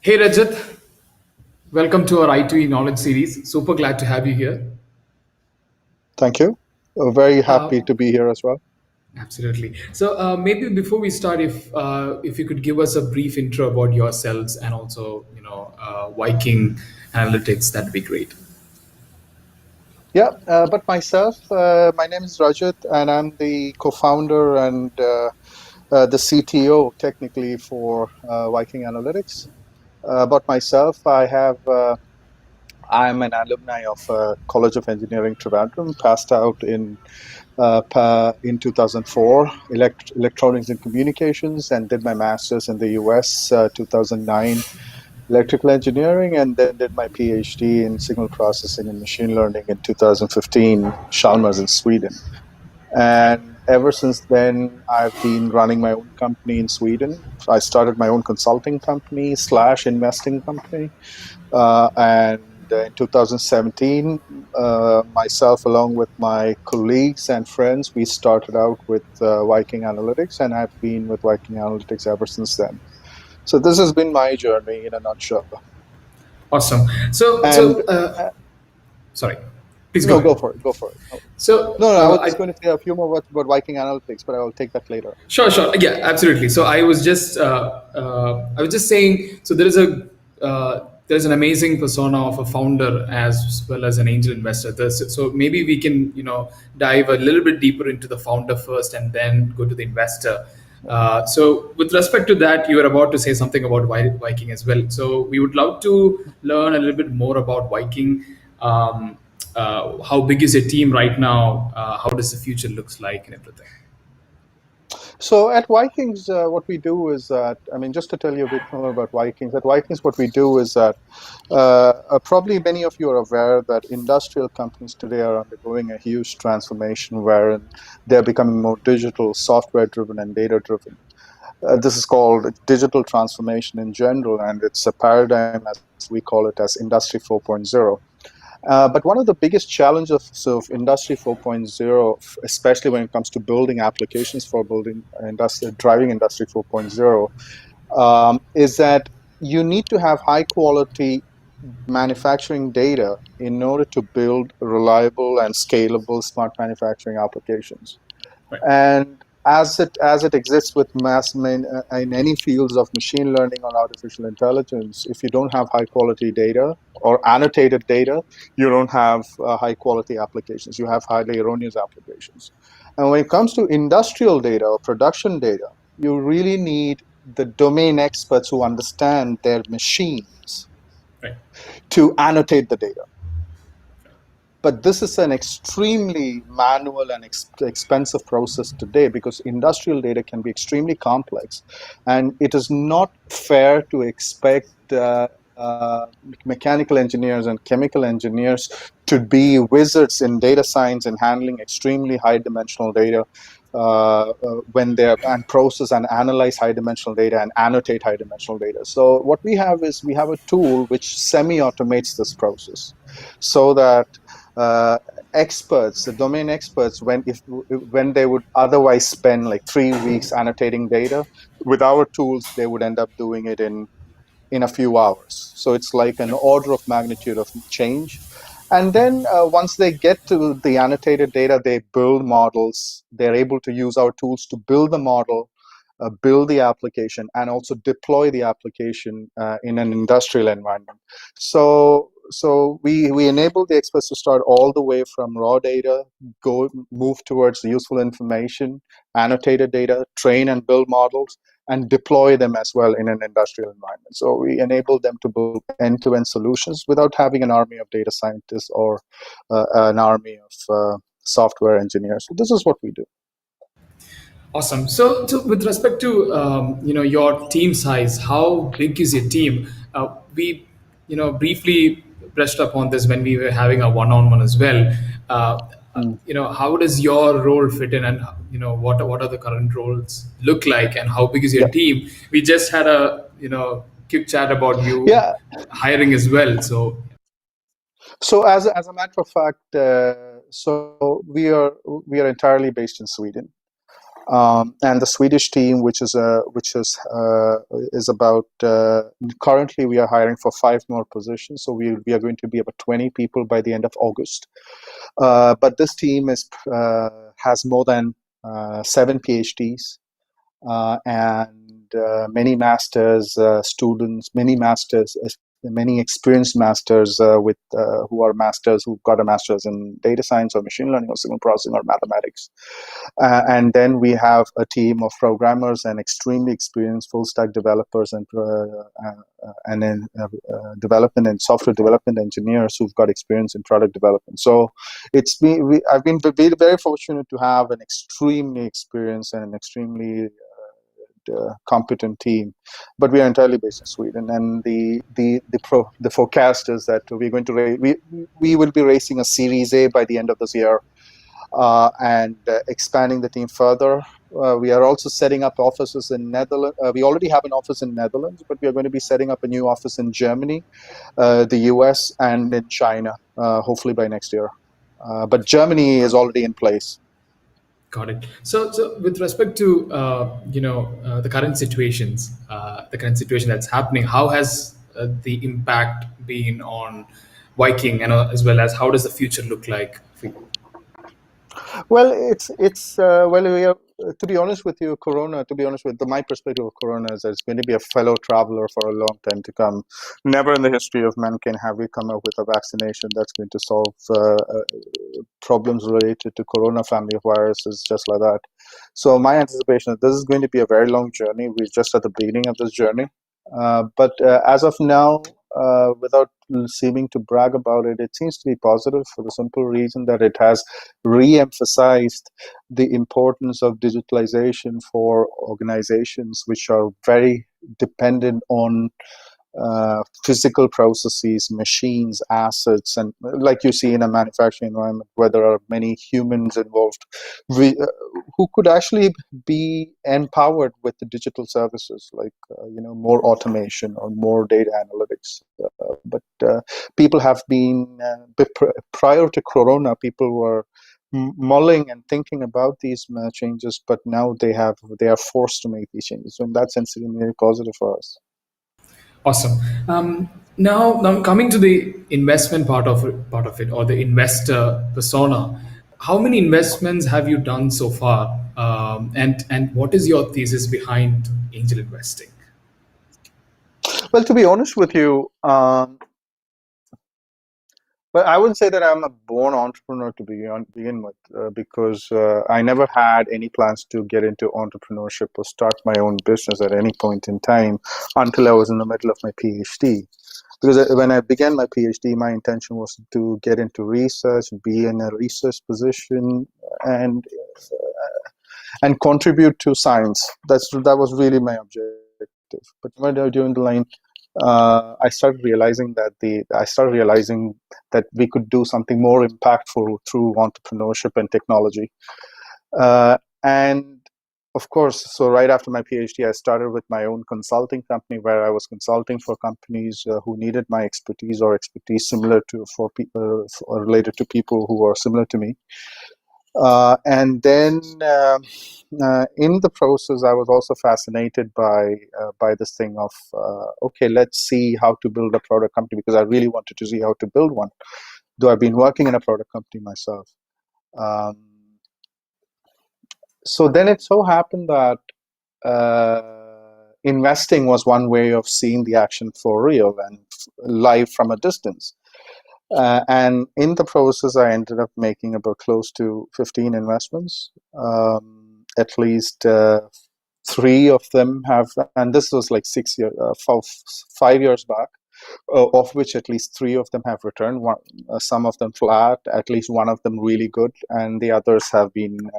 Hey Rajat, welcome to our I2E knowledge series. Super glad to have you here. Thank you. Very happy Uh, to be here as well. Absolutely. So maybe before we start, if you could give us a brief intro about yourselves and also Viking Analytics, that'd be great. Yeah, but myself, my name is Rajet, and I'm the co-founder and the CTO technically for Viking Analytics. About myself, I'm an alumni of College of Engineering Trivandrum, passed out in 2004, electronics and communications, and did my master's in the US 2009 electrical engineering, and then did my PhD in signal processing and machine learning in 2015, Chalmers in Sweden. And ever since then, I've been running my own company in Sweden. So I started my own consulting company slash investing company. And in 2017, myself, along with my colleagues and friends, we started out with Viking Analytics, and I've been with Viking Analytics ever since then. So this has been my journey in a nutshell. Awesome. So, And so sorry, please go no, go ahead. for it. Go for it. No, So, no, I was just I going to say a few more words about Viking Analytics, but I will take that later. Sure, sure. Yeah, absolutely. So I was just saying. So there's an amazing persona of a founder as well as an angel investor. So maybe we can dive a little bit deeper into the founder first and then go to the investor. So with respect to that, you were about to say something about Viking as well. So we would love to learn a little bit more about Viking. How big is your team right now? How does the future looks like and everything? So at Vikings, what we do is that, I mean, just to tell you a bit more about Vikings, at Vikings, what we do is that probably many of you are aware that industrial companies today are undergoing a huge transformation wherein they're becoming more digital, software driven, and data driven. This is called digital transformation in general, and it's a paradigm, as we call it, as Industry 4.0. But one of the biggest challenges of Industry 4.0, especially when it comes to building applications for building driving Industry 4.0, is that you need to have high quality manufacturing data in order to build reliable and scalable smart manufacturing applications. Right. And as it exists with in any fields of machine learning or artificial intelligence, if you don't have high quality data or annotated data, you don't have high quality applications. You have highly erroneous applications. And when it comes to industrial data or production data, you really need the domain experts who understand their machines Right. to annotate the data. But this is an extremely manual and expensive process today because industrial data can be extremely complex. And it is not fair to expect mechanical engineers and chemical engineers to be wizards in data science and handling extremely high dimensional data when they and process and analyze high dimensional data and annotate high dimensional data. So what we have is we have a tool which semi automates this process so that uh, experts, the domain experts, when they would otherwise spend like 3 weeks annotating data, with our tools, they would end up doing it in a few hours. So it's like an order of magnitude of change. And then once they get to the annotated data, they build models. They're able to use our tools to build the model, build the application, and also deploy the application in an industrial environment. So we enable the experts to start all the way from raw data, move towards the useful information, annotated data, train and build models, and deploy them as well in an industrial environment. So we enable them to build end-to-end solutions without having an army of data scientists or an army of software engineers. So this is what we do. Awesome. So with respect to your team size, how big is your team? We briefly brushed upon this when we were having a one-on-one as well. Mm. How does your role fit in, and what are the current roles look like, and how big is your Yeah, team? We just had a quick chat about you yeah. hiring as well. So So as a matter of fact, so we are entirely based in Sweden. And the Swedish team, which is about currently we are hiring for 5 more positions, so we are going to be about 20 people by the end of August. But this team has more than 7 PhDs and many masters students, many experienced masters who are masters who've got a master's in data science or machine learning or signal processing or mathematics. And then we have a team of programmers and extremely experienced full stack developers and then development and software development engineers who've got experience in product development. So I've been very fortunate to have an extremely experienced and an extremely competent team, but we are entirely based in Sweden. And the forecast is that we're going to we will be raising a Series A by the end of this year, and expanding the team further. We are also setting up offices in Netherlands. We already have an office in Netherlands, but we are going to be setting up a new office in Germany, the US, and in China, hopefully by next year. But Germany is already in place. Got it. So with respect to the current situations, the current situation that's happening, how has the impact been on Viking, and as well as how does the future look like for you? Well, it's well, we are, to be honest with you, Corona. To be honest with my perspective of Corona is that it's going to be a fellow traveler for a long time to come. Never in the history of mankind have we come up with a vaccination that's going to solve problems related to Corona family of viruses just like that. So my anticipation is this is going to be a very long journey. We're just at the beginning of this journey. But as of now, without seeming to brag about it, it seems to be positive for the simple reason that it has re-emphasized the importance of digitalization for organizations which are very dependent on physical processes, machines, assets, and like you see in a manufacturing environment where there are many humans involved, who could actually be empowered with the digital services, like more automation or more data analytics. But people have been prior to Corona, people were mulling and thinking about these changes, but now they are forced to make these changes. So in that sense, it's very positive for us. Awesome. Now coming to the investment part of it, or the investor persona. How many investments have you done so far, and what is your thesis behind angel investing? Well, to be honest with you, well, I would say that I'm a born entrepreneur to begin with, because I never had any plans to get into entrepreneurship or start my own business at any point in time until I was in the middle of my PhD. Because when I began my PhD, my intention was to get into research, be in a research position, and contribute to science. That was really my objective. But during the line, I started realizing that we could do something more impactful through entrepreneurship and technology. And of course, so right after my PhD, I started with my own consulting company where I was consulting for companies who needed my expertise or expertise similar to for people or related to people who are similar to me. And then in the process, I was also fascinated by this thing of okay, let's see how to build a product company, because I really wanted to see how to build one. Though I've been working in a product company myself. Um, so then it so happened that investing was one way of seeing the action for real and live from a distance. And in the process, I ended up making about close to 15 investments. At least 3 of them have, and this was like 5 years back, of which at least 3 of them have returned. Some of them flat, at least one of them really good, and the others have been,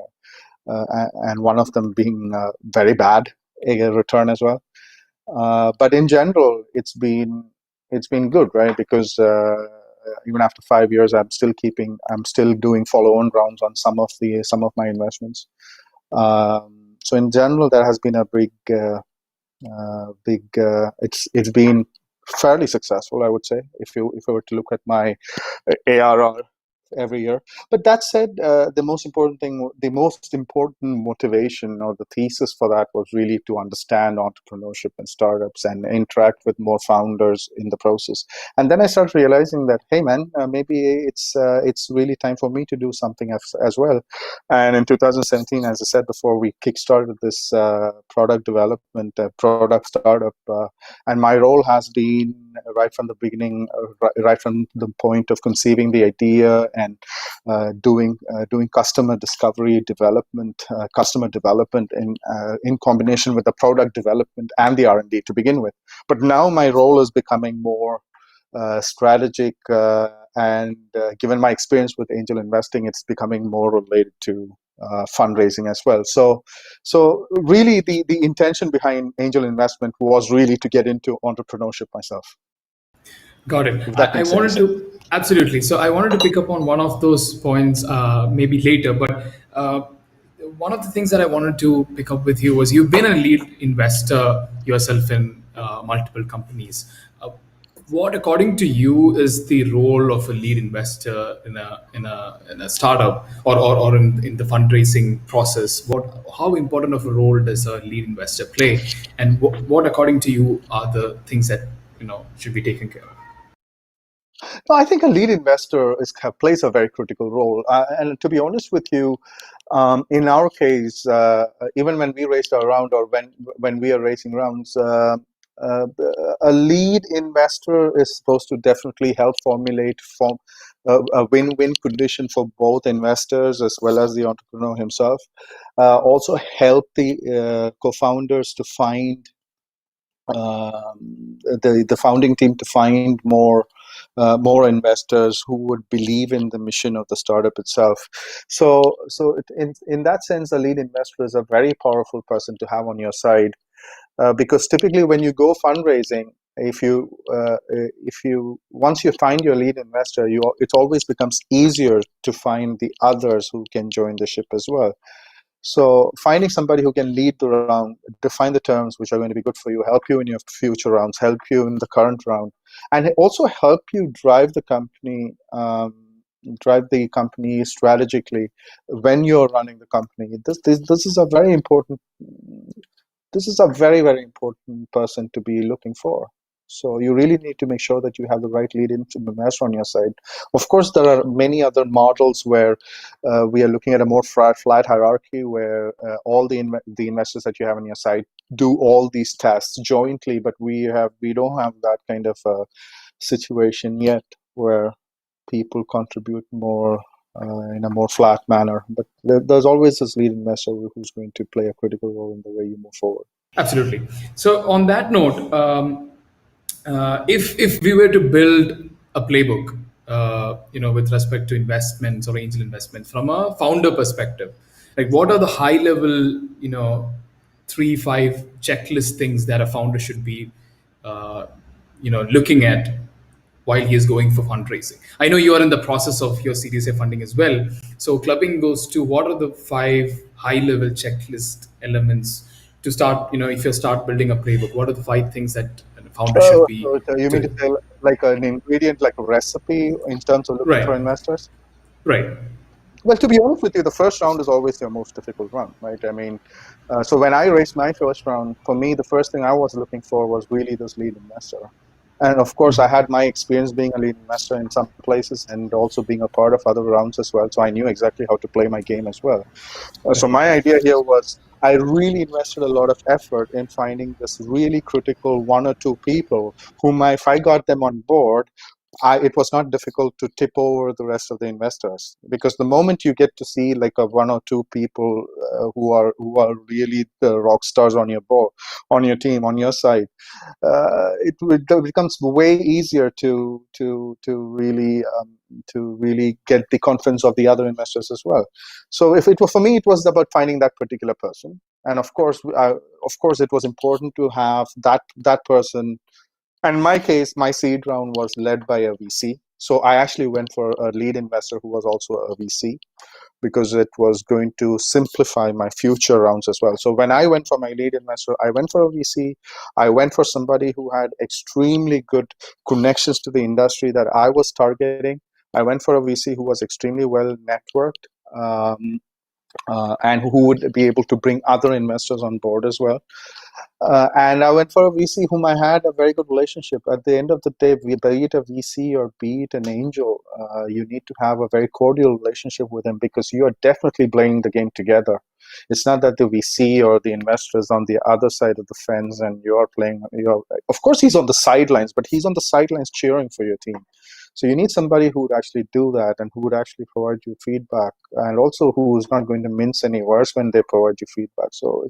and one of them being very bad a return as well. But in general, it's been good, right? Because even after 5 years, I'm still doing follow-on rounds on some of my investments. So in general, there has been a it's been fairly successful, I would say. If I were to look at my ARR every year. But that said, the most important motivation or the thesis for that was really to understand entrepreneurship and startups and interact with more founders in the process. And then I started realizing that, hey man, maybe it's really time for me to do something as well. And in 2017, as I said before, we kickstarted this product development, product startup. And my role has been right from the beginning, right from the point of conceiving the idea and doing customer discovery, customer development in combination with the product development and the R&D to begin with. But now my role is becoming more strategic, and given my experience with angel investing, it's becoming more related to fundraising as well. So really, the intention behind angel investment was really to get into entrepreneurship myself. Got it. If that I makes wanted sense. to absolutely. So I wanted to pick up on one of those points maybe later, but one of the things that I wanted to pick up with you was you've been a lead investor yourself in multiple companies. What, according to you, is the role of a lead investor in a startup or in the fundraising process? How important of a role does a lead investor play, and what according to you are the things that should be taken care of? No, I think a lead investor plays a very critical role. And to be honest with you, in our case, even when we raised our round or when we are raising rounds, uh, a lead investor is supposed to definitely help formulate a win-win condition for both investors as well as the entrepreneur himself. Also help the co-founders to find the founding team to find more investors who would believe in the mission of the startup itself. In that sense, a lead investor is a very powerful person to have on your side, because typically when you go fundraising, if you once you find your lead investor, it always becomes easier to find the others who can join the ship as well. So finding somebody who can lead the round, define the terms which are going to be good for you, help you in your future rounds, help you in the current round, and also help you drive the company strategically when you're running the company. This is a very important. This is a very, very important person to be looking for. So you really need to make sure that you have the right lead investor on your side. Of course, there are many other models where we are looking at a more flat hierarchy, where all the investors that you have on your side do all these tasks jointly. But we don't have that kind of situation yet, where people contribute more in a more flat manner. But there's always this lead investor who's going to play a critical role in the way you move forward. Absolutely. So on that note, if we were to build a playbook, with respect to investments or angel investments from a founder perspective, like what are the high level, 3, 5 checklist things that a founder should be, looking at while he is going for fundraising? I know you are in the process of your Series A funding as well. So clubbing those two, what are the 5 high level checklist elements to start, if you start building a playbook, what are the 5 things that a founder should be So you mean to doing? say like an ingredient, like a recipe in terms of looking for Right, investors? right. Well, to be honest with you, the first round is always your most difficult round, right? I mean, so when I raised my first round, for me, the first thing I was looking for was really this lead investor. And of course, I had my experience being a lead investor in some places and also being a part of other rounds as well. So I knew exactly how to play my game as well. So my idea here was I really invested a lot of effort in finding this really critical 1 or 2 people whom if I got them on board, it was not difficult to tip over the rest of the investors, because the moment you get to see like a 1 or 2 people who are really the rock stars on your board, on your team, on your side, it becomes way easier to really get the confidence of the other investors as well. So if it were for me, it was about finding that particular person, and of course, it was important to have that person. And in my case, my seed round was led by a VC. So I actually went for a lead investor who was also a VC, because it was going to simplify my future rounds as well. So when I went for my lead investor, I went for a VC. I went for somebody who had extremely good connections to the industry that I was targeting. I went for a VC who was extremely well networked, and who would be able to bring other investors on board as well. And I went for a VC whom I had a very good relationship. At the end of the day, be it a VC or be it an angel, you need to have a very cordial relationship with him, because you are definitely playing the game together. It's not that the VC or the investor is on the other side of the fence and you're playing. Of course, he's on the sidelines, but he's on the sidelines cheering for your team. So you need somebody who would actually do that and who would actually provide you feedback, and also who is not going to mince any words when they provide you feedback. So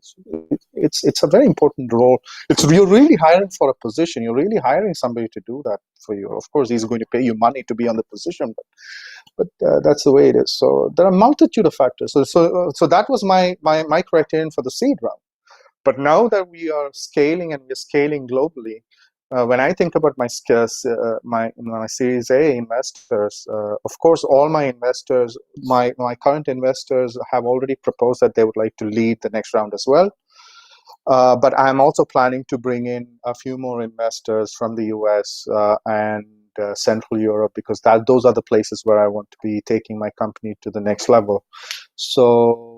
it's a very important role. You're really hiring for a position. You're really hiring somebody to do that for you. Of course, he's going to pay you money to be on the position, but that's the way it is. So there are a multitude of factors. So that was my criterion for the seed round. But now that we are scaling and we're scaling globally, when I think about my Series A investors, of course, all my investors, my current investors have already proposed that they would like to lead the next round as well. But I'm also planning to bring in a few more investors from the US and Central Europe, because those are the places where I want to be taking my company to the next level. So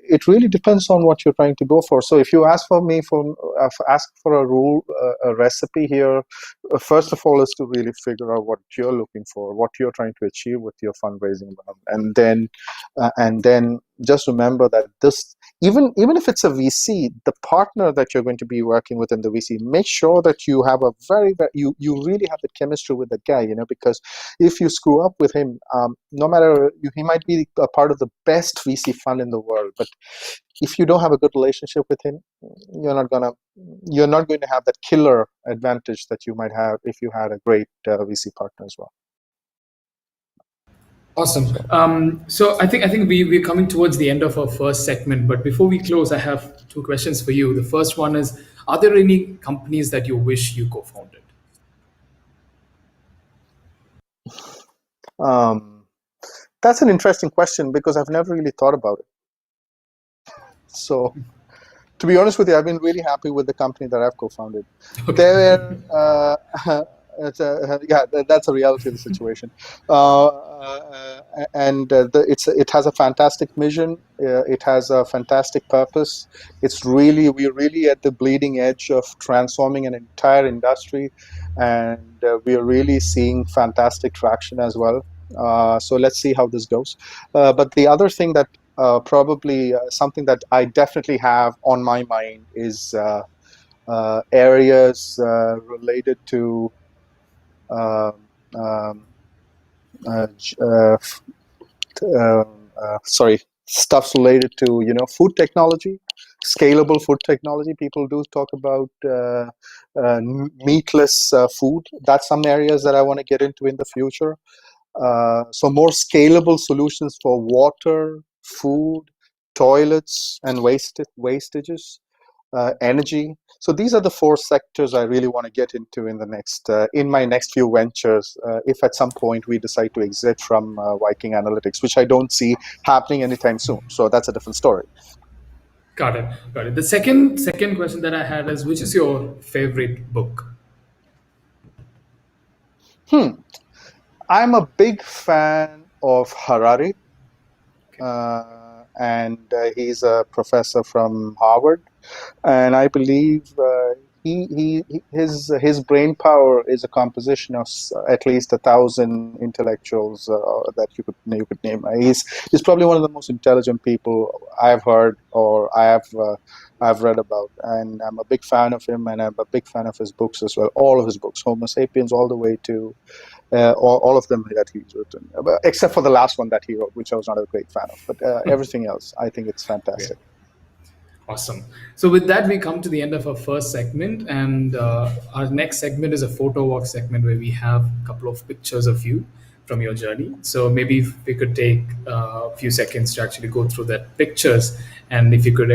it really depends on what you're trying to go for. So if you ask for a rule, a recipe here, first of all is to really figure out what you're looking for, what you're trying to achieve with your fundraising round, and then just remember that this, even if it's a VC, the partner that you're going to be working with in the VC, make sure that you have you really have the chemistry with that guy, because if you screw up with him, no matter, he might be a part of the best VC fund in the world, but if you don't have a good relationship with him, you're not going to have that killer advantage that you might have if you had a great VC partner as well. Awesome. So I think we're coming towards the end of our first segment. But before we close, I have two questions for you. The first one is: are there any companies that you wish you co-founded? That's an interesting question, because I've never really thought about it. So, to be honest with you, I've been really happy with the company that I've co-founded. Okay. That's a reality of the situation, and it has a fantastic mission. It has a fantastic purpose. We're really at the bleeding edge of transforming an entire industry, and we are really seeing fantastic traction as well. So let's see how this goes. But the other thing that probably something that I definitely have on my mind is areas related to stuffs related to food technology, scalable food technology. People do talk about meatless food. That's some areas that I want to get into in the future. So more scalable solutions for water, food, toilets, and wastages, energy. So these are the four sectors I really want to get into in my next few ventures. If at some point we decide to exit from Viking Analytics, which I don't see happening anytime soon. So that's a different story. Got it. The second question that I had is: which is your favorite book? I'm a big fan of Harari, and he's a professor from Harvard, and I believe his brain power is a composition of at least 1,000 intellectuals that you could name. He's probably one of the most intelligent people I've heard or I've read about, and I'm a big fan of him, and I'm a big fan of his books as well. All of his books, Homo Sapiens, all the way to all of them that he's written, except for the last one that he wrote, which I was not a great fan of. But everything else, I think it's fantastic. Awesome. So with that, we come to the end of our first segment, and our next segment is a photo walk segment where we have a couple of pictures of you from your journey. So maybe if we could take a few seconds to actually go through that pictures, and if you could,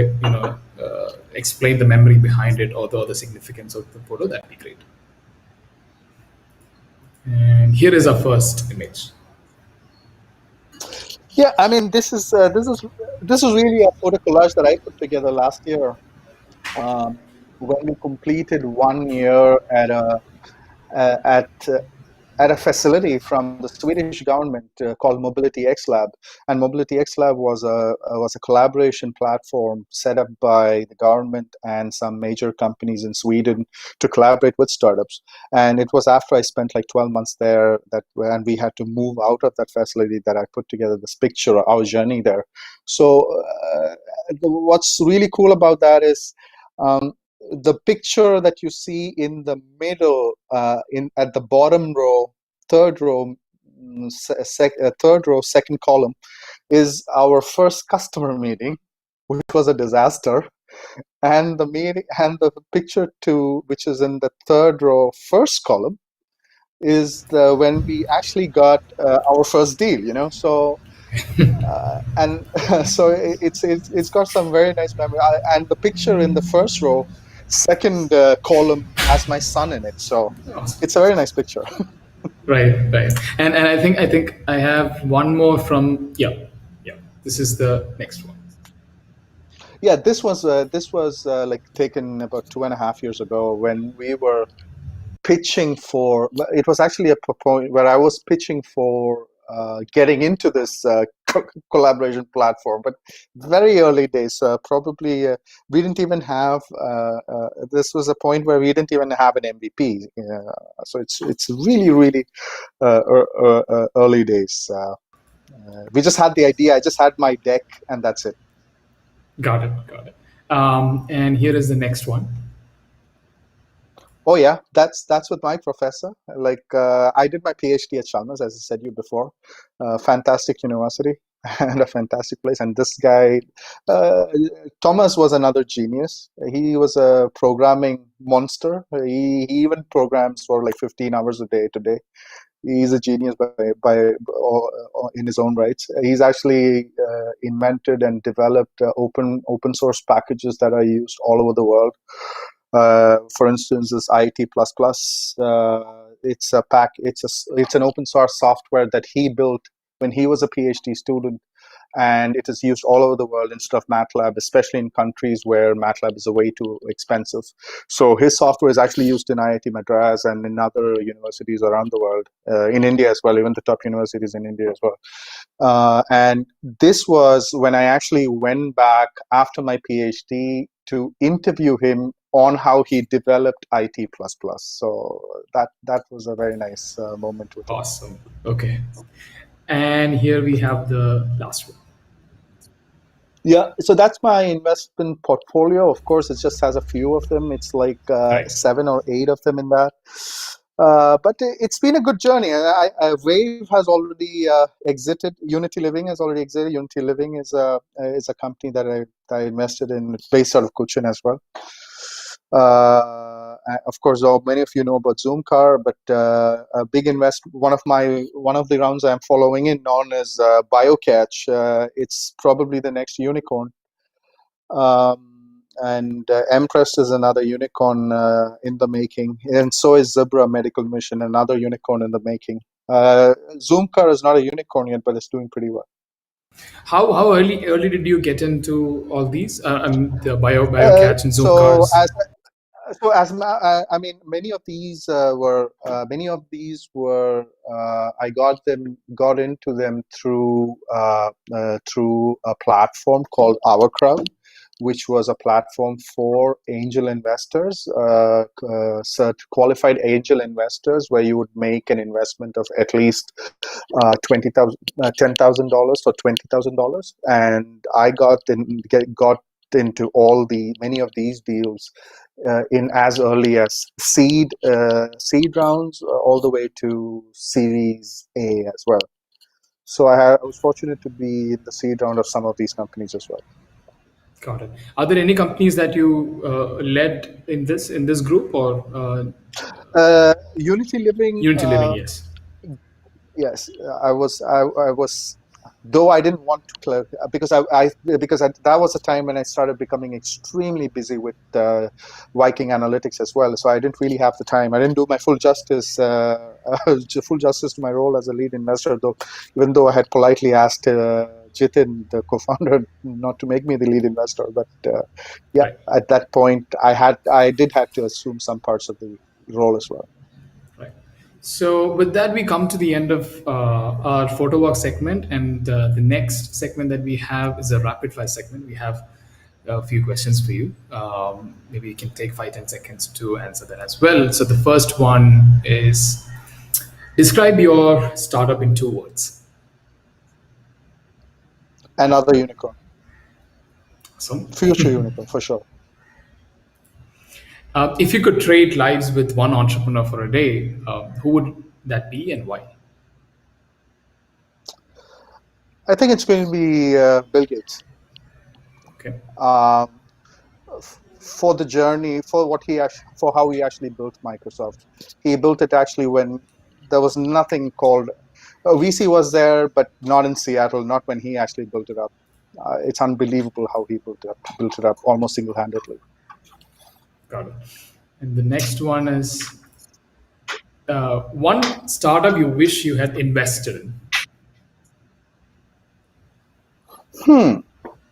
explain the memory behind it or the significance of the photo, that'd be great. And here is our first image. Yeah, I mean, this is really a photo collage that I put together last year when we completed 1 year at at a facility from the Swedish government called Mobility X Lab. And Mobility X Lab was a collaboration platform set up by the government and some major companies in Sweden to collaborate with startups. And it was after I spent like 12 months there and we had to move out of that facility that I put together this picture of our journey there. So what's really cool about that is the picture that you see in the middle, at the bottom row, third row, third row, second column, is our first customer meeting, which was a disaster. And the meeting and the picture two, which is in the third row, first column, is when we actually got our first deal. So. And so it's got some very nice memory. And the picture in the first row, second column, has my son in it. So Awesome. it's a very nice picture. Right, right. And I think I have one more from, yeah, yeah. This is the next one. Yeah, this was like taken about 2.5 years ago when we were pitching for. It was actually a point where I was pitching for getting into this collaboration platform, but very early days. Probably we didn't even have. This was a point where we didn't even have an MVP. So it's really really early days. We just had the idea. I just had my deck, and that's it. Got it, got it. And here is the next one. Oh yeah, that's with my professor. Like I did my PhD at Chalmers, as I said you before. Fantastic university and a fantastic place. And this guy, uh, Thomas, was another genius. He was a programming monster. He even programs for like 15 hours a day today. He's a genius in his own rights. He's actually invented and developed open source packages that are used all over the world. For instance, this IT++, it's a pack. It's an open source software that he built when he was a PhD student, and it is used all over the world instead of MATLAB, especially in countries where MATLAB is way too expensive. So his software is actually used in IIT Madras and in other universities around the world, in India as well, even the top universities in India as well. And this was when I actually went back after my PhD to interview him on how he developed IT++. So that was a very nice moment with him. Awesome. Okay. And here we have the last one. Yeah, so that's my investment portfolio. Of course, it just has a few of them. It's like Right. 7 or 8 of them in that. But it's been a good journey. Wave has already exited. Unity Living has already exited. Unity Living is a company that I invested in, based out of Cochin as well. Of course, many of you know about Zoomcar, but a big one of the rounds I'm following in on is BioCatch. It's probably the next unicorn. And Empress is another unicorn in the making, and so is Zebra Medical Mission, another unicorn in the making. Zoomcar is not a unicorn yet, but it's doing pretty well. How early did you get into all these? The Uh, biocatch and Zoom so cars. as I mean, many of these were I got into them through a platform called Our Crowd, which was a platform for angel investors, qualified angel investors, where you would make an investment of at least $10,000 or $20,000, and I got into many of these deals in as early as seed rounds all the way to Series A as well. So I was fortunate to be in the seed round of some of these companies as well. Got it. Are there any companies that you led in this group, or Unity Living, Unity Living? Yes. yes, I was, though I didn't want to because that was a time when I started becoming extremely busy with Viking analytics as well. So I didn't really have the time. I didn't do my full justice to my role as a lead investor, though, even though I had politely asked Jitin, the co-founder, not to make me the lead investor. But yeah, Right. at that point, I did have to assume some parts of the role as well. Right. So with that, we come to the end of our photo walk segment, and the next segment that we have is a rapid fire segment. We have a few questions for you. Maybe you can take 5-10 seconds to answer that as well. So the first one is, describe your startup in 2 words. Another unicorn, So, future unicorn for sure. if you could trade lives with one entrepreneur for a day, who would that be and why? I think it's going to be Bill Gates. Okay. Um, for the journey, for for how he actually built Microsoft. He built it actually when there was nothing called VC was there, but not in Seattle, not when he actually built it up. It's unbelievable how he built it up almost single-handedly. Got it. And the next one is, one startup you wish you had invested in.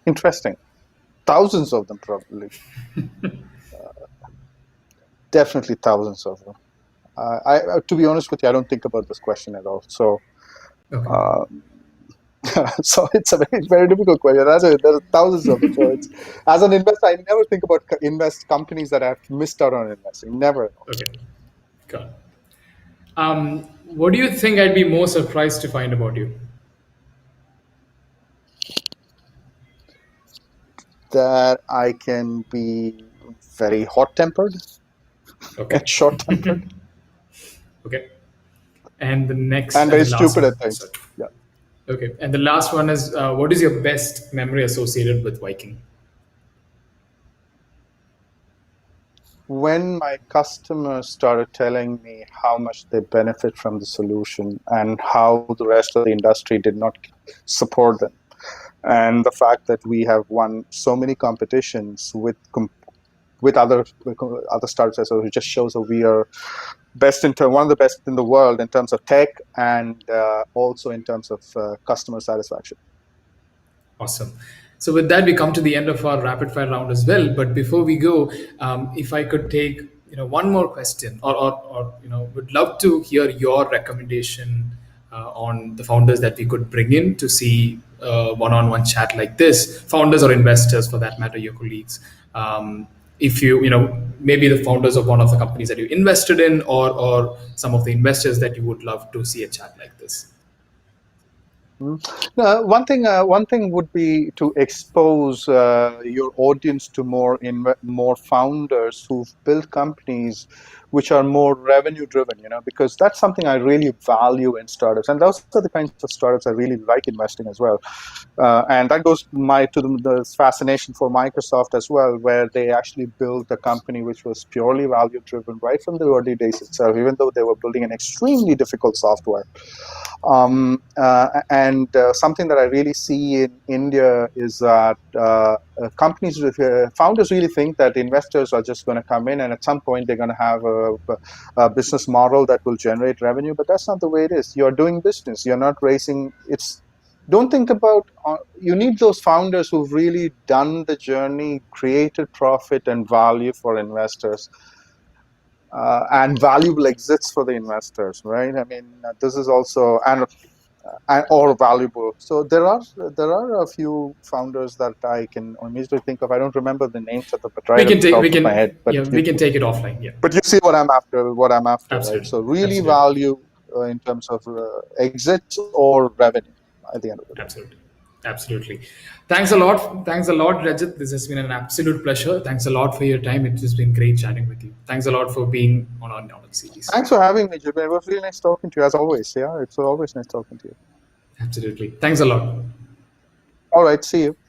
Interesting. Thousands of them, probably. Definitely thousands of them. To be honest with you, I don't think about this question at all. So, Okay. so it's a very difficult question. There are thousands of them. So it's, as an investor, I never think about companies that I've missed out on investing. Never. Okay. Got it. What do you think I'd be more surprised to find about you? That I can be very hot-tempered and Okay. short-tempered Okay. And the next and and very the last stupid one. at times. Sorry. Yeah. Okay. And the last one is, what is your best memory associated with Viking? When my customers started telling me how much they benefit from the solution and how the rest of the industry did not support them, and the fact that we have won so many competitions with other startups, so it just shows that we are one of the best in the world in terms of tech and also in terms of customer satisfaction. Awesome. So with that, we come to the end of our rapid fire round as well. But before we go, if I could take one more question, or would love to hear your recommendation on the founders that we could bring in to see one-on-one chat like this, founders or investors for that matter, your colleagues. If maybe the founders of one of the companies that you invested in, or some of the investors that you would love to see a chat like this. One thing would be to expose your audience to more founders who've built companies which are more revenue driven. Because that's something I really value in startups, and those are the kinds of startups I really like investing as well. And that goes to the fascination for Microsoft as well, where they actually built a company which was purely value driven right from the early days itself, even though they were building an extremely difficult software. And something that I really see in India is that founders really think that investors are just going to come in and at some point they're going to have a business model that will generate revenue. But that's not the way it is. You're doing business. You're not raising. Don't think about. You need those founders who've really done the journey, created profit and value for investors. And valuable exits for the investors, right? I mean, this is also or valuable. So there are a few founders that I can immediately think of. I don't remember the names at the We right can at the take top we of my can head, yeah, we can take it offline. Yeah. but you see what I'm after. Right? Absolutely. So really Absolutely. value in terms of exits or revenue at the end of the day. Absolutely. Absolutely. Thanks a lot. Thanks a lot, Rajat. This has been an absolute pleasure. Thanks a lot for your time. It has been great chatting with you. Thanks a lot for being on our Knowledge series. Thanks for having me, Jibin. It was really nice talking to you as always. Yeah, it's always nice talking to you. Absolutely. Thanks a lot. All right, see you.